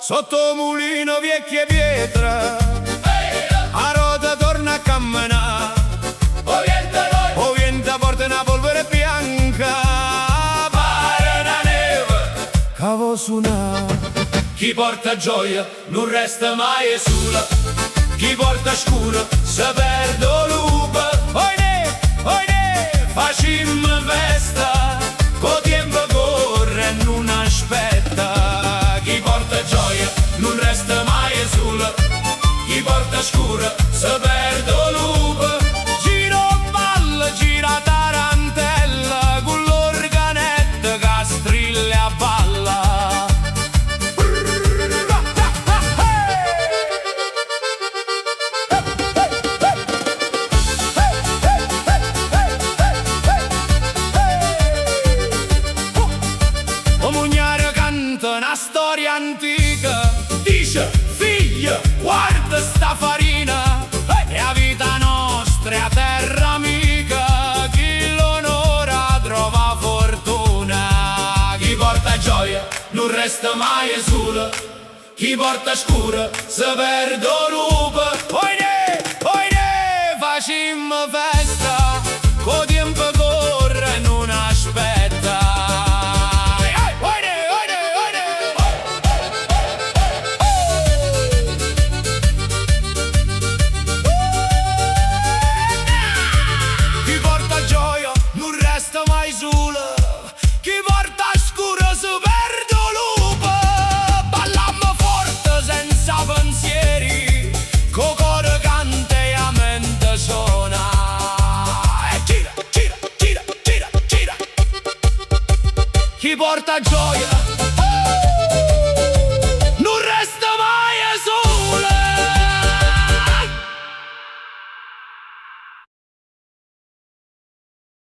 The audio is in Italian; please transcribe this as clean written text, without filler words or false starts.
sotto mulino vecchie pietre, a rota torna a camminare, o venta porta una polvere bianca, pare una neve, cavo suona. Chi porta gioia non resta mai sola, chi porta scuro se perde lupa. Oine, facciamo festa, co tempo corre e non aspetta. Chi porta gioia non resta mai sola, chi porta scuro se perde lupa. Gira balla, gira tarantella, con l'organetta che strilla a balla. Una storia antica dice: figlia, guarda sta farina, è la vita nostra, è la terra amica, chi l'onora trova fortuna. Chi porta gioia non resta mai sola, chi porta scura se perde lupa. Oine, facciamo festa, co tempo corre e non aspetta. Chi porta scuro si perde lupa. Ballammo forte senza pensieri, co cuore canta e a mente suona. E gira, gira, gira, gira, gira. Chi porta gioia